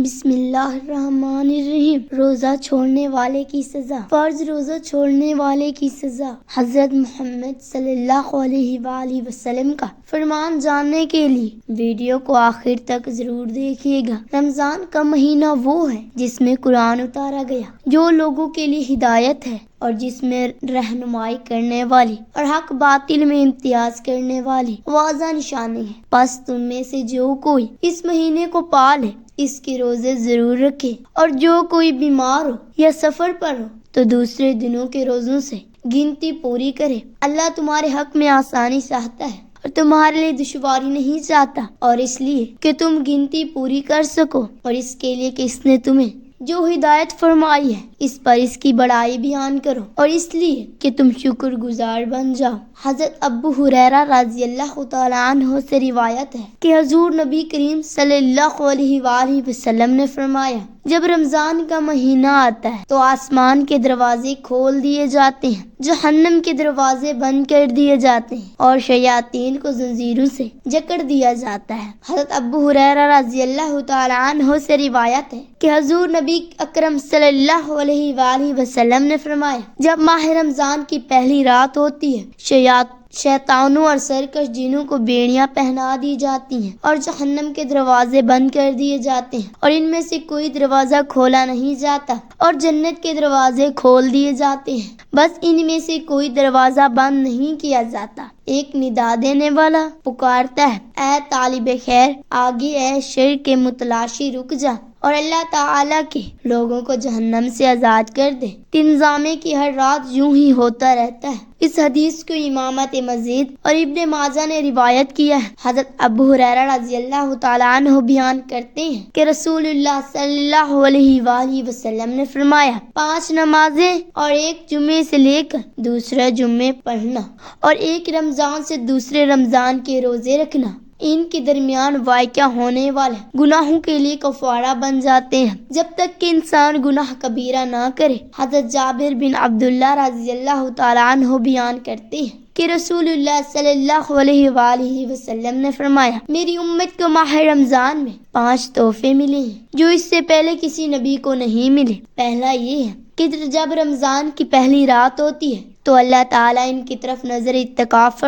بسم اللہ الرحمن الرحیم۔ روزہ چھوڑنے والے کی سزا۔ فرض روزہ چھوڑنے والے کی سزا۔ حضرت محمد صلی اللہ علیہ وآلہ وسلم کا فرمان جاننے کے لیے ویڈیو کو آخر تک ضرور دیکھیے گا۔ رمضان کا مہینہ وہ ہے جس میں قرآن اتارا گیا، جو لوگوں کے لیے ہدایت ہے اور جس میں رہنمائی کرنے والی اور حق باطل میں امتیاز کرنے والی واضح نشانی ہے۔ پس تم میں سے جو کوئی اس مہینے کو پالے اس کے روزے ضرور رکھے، اور جو کوئی بیمار ہو یا سفر پر ہو تو دوسرے دنوں کے روزوں سے گنتی پوری کرے۔ اللہ تمہارے حق میں آسانی چاہتا ہے اور تمہارے لیے دشواری نہیں چاہتا، اور اس لیے کہ تم گنتی پوری کر سکو، اور اس کے لیے کہ اس نے تمہیں جو ہدایت فرمائی ہے اس پر اس کی بڑائی بیان کرو، اور اس لیے کہ تم شکر گزار بن جاؤ۔ حضرت ابو ہریرہ رضی اللہ تعالیٰ عنہ سے روایت ہے کہ حضور نبی کریم صلی اللہ علیہ وآلہ وسلم نے فرمایا، جب رمضان کا مہینہ آتا ہے تو آسمان کے دروازے کھول دیے جاتے ہیں، جہنم کے دروازے بند کر دیے جاتے ہیں، اور شیاطین کو زنجیروں سے جکڑ دیا جاتا ہے۔ حضرت ابو ہریرہ رضی اللہ تعالیٰ عنہ سے روایت ہے کہ حضور نبی اکرم صلی اللہ علیہ وآلہ وسلم نے فرمایا، جب ماہ رمضان کی پہلی رات ہوتی ہے شیطانوں اور سرکش جنوں کو بیڑیاں پہنا دی جاتی ہیں اور جہنم کے دروازے بند کر دیے جاتے ہیں، اور ان میں سے کوئی دروازہ کھولا نہیں جاتا، اور جنت کے دروازے کھول دیے جاتے ہیں، بس ان میں سے کوئی دروازہ بند نہیں کیا جاتا۔ ایک ندا دینے والا پکارتا ہے، اے طالب خیر، آگے اے شر کے متلاشی رک جا، اور اللہ تعالیٰ کے لوگوں کو جہنم سے آزاد کر دے۔ تنظامے کی ہر رات یوں ہی ہوتا رہتا ہے۔ اس حدیث کو امامت مزید اور ابن ماجہ نے روایت کیا ہے۔ حضرت ابو ہریرہ رضی اللہ تعالیٰ عنہ بیان کرتے ہیں کہ رسول اللہ صلی اللہ علیہ وآلہ وسلم نے فرمایا، 5 نمازیں اور ایک جمعے سے لے کر دوسرے جمعے پڑھنا، اور ایک رمضان سے دوسرے رمضان کے روزے رکھنا، ان کے درمیان واقع ہونے والے گناہوں کے لیے کفارہ بن جاتے ہیں جب تک کہ انسان گناہ کبیرہ نہ کرے۔ حضرت جابر بن عبداللہ رضی اللہ تعالیٰ عنہ بیان کرتے ہیں کہ رسول اللہ صلی اللہ علیہ وآلہ وسلم نے فرمایا، میری امت کو ماہ رمضان میں 5 تحفے ملے ہیں جو اس سے پہلے کسی نبی کو نہیں ملے۔ پہلا یہ ہے کہ جب رمضان کی پہلی رات ہوتی ہے تو اللہ تعالیٰ ان کی طرف نظر اتفاق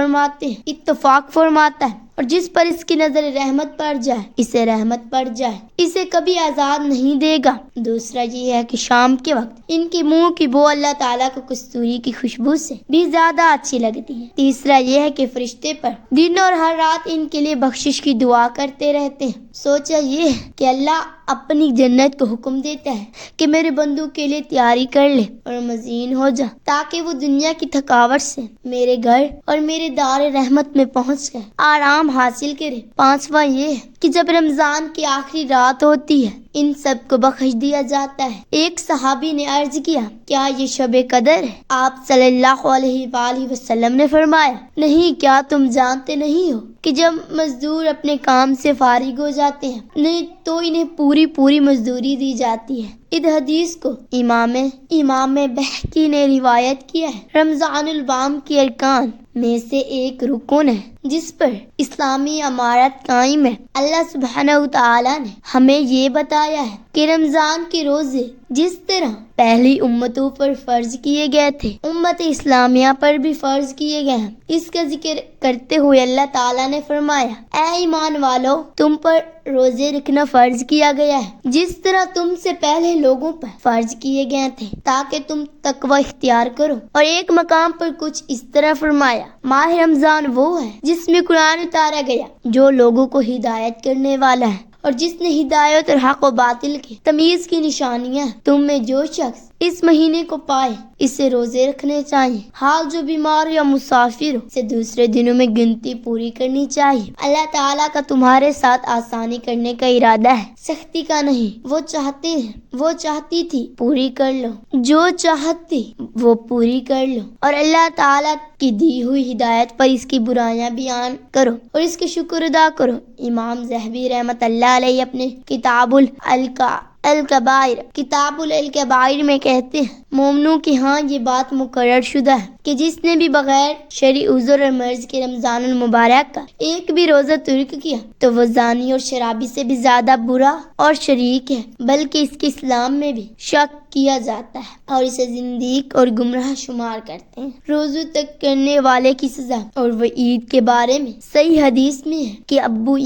فرماتا ہے، اور جس پر اس کی نظر رحمت پڑ جائے اسے رحمت پڑ جائے، اسے کبھی آزاد نہیں دے گا۔ دوسرا یہ ہے کہ شام کے وقت ان کے منہ کی بو اللہ تعالیٰ کو کستوری کی خوشبو سے بھی زیادہ اچھی لگتی ہے۔ تیسرا یہ ہے کہ فرشتے پر دن اور ہر رات ان کے لیے بخشش کی دعا کرتے رہتے ہیں۔ سوچا یہ ہے کہ اللہ اپنی جنت کو حکم دیتا ہے کہ میرے بندوں کے لیے تیاری کر لے اور مزین ہو جا، تاکہ وہ دنیا کی تھکاوٹ سے میرے گھر اور میرے دار رحمت میں پہنچ کر آرام حاصل کرے۔ 5واں یہ ہے کہ جب رمضان کی آخری رات ہوتی ہے ان سب کو بخش دیا جاتا ہے۔ ایک صحابی نے عرض کیا، کیا یہ شب قدر ہے؟ آپ صلی اللہ علیہ وآلہ وسلم نے فرمایا، نہیں، کیا تم جانتے نہیں ہو کہ جب مزدور اپنے کام سے فارغ ہو جاتے ہیں نہیں تو انہیں پوری مزدوری دی جاتی ہے۔ اس حدیث کو امام بہقی نے روایت کیا ہے۔ رمضان البام کی ارکان میں سے ایک رکن ہے جس پر اسلامی امارت قائم ہے۔ اللہ سبحانہ وتعالی نے ہمیں یہ بتایا ہے کہ رمضان کے روزے جس طرح پہلی امتوں پر فرض کیے گئے تھے امت اسلامیہ پر بھی فرض کیے گئے ہیں۔ اس کا ذکر کرتے ہوئے اللہ تعالیٰ نے فرمایا، اے ایمان والو، تم پر روزے رکھنا فرض کیا گیا ہے جس طرح تم سے پہلے لوگوں پر فرض کیے گئے تھے، تاکہ تم تقوی اختیار کرو۔ اور ایک مقام پر کچھ اس طرح فرمایا، ماہ رمضان وہ ہے جس میں قرآن اتارا گیا، جو لوگوں کو ہدایت کرنے والا ہے، اور جس نے ہدایت اور حق و باطل کی تمیز کی نشانیاں تم میں جو شخص اس مہینے کو پائے اسے روزے رکھنے چاہیے، حال جو بیمار یا مسافر ہو اسے دوسرے دنوں میں گنتی پوری کرنی چاہیے۔ اللہ تعالیٰ کا تمہارے ساتھ آسانی کرنے کا ارادہ ہے، سختی کا نہیں۔ وہ چاہتی تھی پوری کر لو، جو چاہتی وہ پوری کر لو، اور اللہ تعالیٰ کی دی ہوئی ہدایت پر اس کی برائیاں بیان کرو اور اس کے شکر ادا کرو۔ امام ذہبی رحمت اللہ علیہ اپنے کتاب الکبائر میں کہتے ہیں، مومنوں کے ہاں یہ بات مقرر شدہ ہے کہ جس نے بھی بغیر شرعی عذر اور مرض کے رمضان المبارک کا ایک بھی روزہ ترک کیا تو وہ زانی اور شرابی سے بھی زیادہ برا اور شریک ہے، بلکہ اس کے اسلام میں بھی شک کیا جاتا ہے اور اسے زندیق اور گمراہ شمار کرتے ہیں۔ روزہ ترک کرنے والے کی سزا اور وعید کے بارے میں صحیح حدیث میں ہے کہ ابو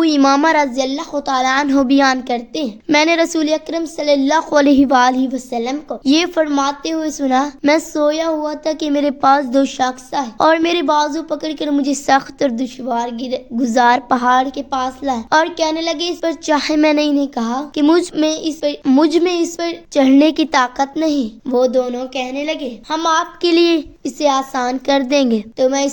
امامہ رضی اللہ تعالیٰ عنہ بیان کرتے ہیں، میں نے رسول اکرم صلی اللہ علیہ وآلہ وسلم کو یہ فرماتے ہوئے سنا، میں سویا ہوا تھا کہ میرے پاس دو شخص آئے اور میرے بازو پکڑ کر مجھے سخت اور دشوار گزار پہاڑ کے پاس لائے اور کہنے لگے اس پر چاہے۔ میں نے انہیں کہا کہ مجھ میں اس پر چڑھنے کی طاقت نہیں۔ وہ دونوں کہنے لگے ہم آپ کے لیے اسے آسان کر دیں گے۔ تو میں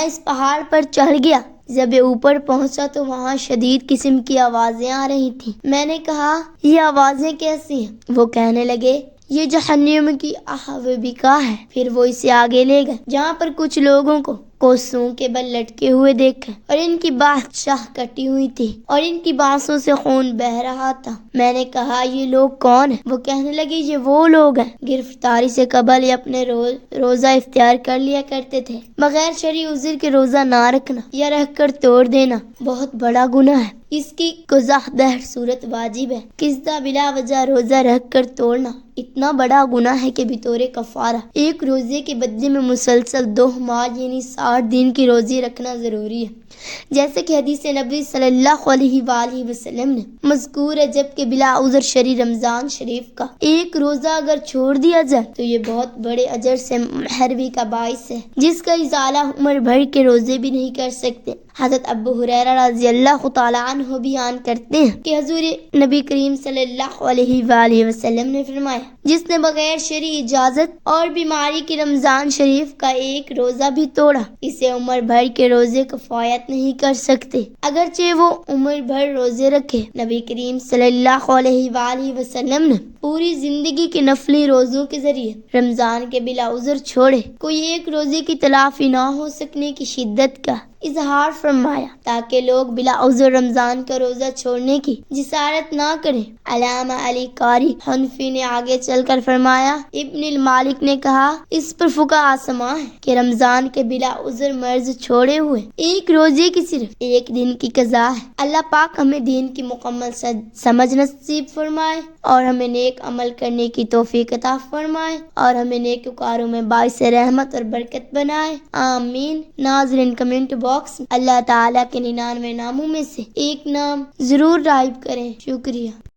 اس پہاڑ پر چڑھ گیا۔ جب یہ اوپر پہنچا تو وہاں شدید قسم کی آوازیں آ رہی تھیں۔ میں نے کہا یہ آوازیں کیسی ہیں؟ وہ کہنے لگے یہ جہنم کی آہوبکا ہے۔ پھر وہ اسے آگے لے گئے جہاں پر کچھ لوگوں کو کوسوں کے بل لٹکے ہوئے دیکھے اور ان کی بادشاہ کٹی ہوئی تھی اور ان کی بانسوں سے خون بہ رہا تھا۔ میں نے کہا یہ لوگ کون ہیں؟ وہ کہنے لگے یہ وہ لوگ ہیں گرفتاری سے قبل یہ اپنے روزہ اختیار کر لیا کرتے تھے۔ بغیر شرعی عذر کے روزہ نہ رکھنا یا رکھ کر توڑ دینا بہت بڑا گناہ ہے۔ اس کی قضاء دہر صورت واجب ہے۔ قصدہ بلا وجہ روزہ رکھ کر توڑنا اتنا بڑا گناہ ہے کہ بطور کفارہ ایک روزے کے بدلے میں مسلسل 2 ماہ یعنی 60 دن کی روزی رکھنا ضروری ہے، جیسے کہ حدیث نبی صلی اللہ علیہ وآلہ وسلم نے مذکور ہے۔ جبکہ بلا عذر شرعی رمضان شریف کا ایک روزہ اگر چھوڑ دیا جائے تو یہ بہت بڑے اجر سے محرومی کا باعث ہے، جس کا ازالہ عمر بھر کے روزے بھی نہیں کر سکتے۔ حضرت ابو ہریرہ رضی اللہ تعالیٰ عنہ بیان کرتے ہیں کہ حضور نبی کریم صلی اللہ علیہ وآلہ وسلم نے فرمایا جس نے بغیر شرعی اجازت اور بیماری کی رمضان شریف کا ایک روزہ بھی توڑا اسے عمر بھر کے روزے کفایت نہیں کر سکتے، اگرچہ وہ عمر بھر روزے رکھے۔ نبی کریم صلی اللہ علیہ وآلہ وسلم نے پوری زندگی کے نفلی روزوں کے ذریعے رمضان کے بلا عذر چھوڑے کوئی ایک روزے کی تلافی نہ ہو سکنے کی شدت کا اظہار فرمایا تاکہ لوگ بلا عذر رمضان کا روزہ چھوڑنے کی جسارت نہ کریں۔ علامہ علی قاری حنفی نے آگے چل کر فرمایا، ابن المالک نے کہا اس پر فقہاء سماع ہے کہ رمضان کے بلا عذر مرض چھوڑے ہوئے ایک روزے کی صرف ایک دن کی قضا ہے۔ اللہ پاک ہمیں دین کی مکمل سمجھ نصیب فرمائے اور ہمیں نیک عمل کرنے کی توفیق عطا فرمائے اور ہمیں نیک کاروں میں باعث رحمت اور برکت بنائے، آمین۔ ناظرین کمنٹ باکس اللہ تعالیٰ کے 99 ناموں میں سے ایک نام ضرور ٹائپ کریں۔ شکریہ۔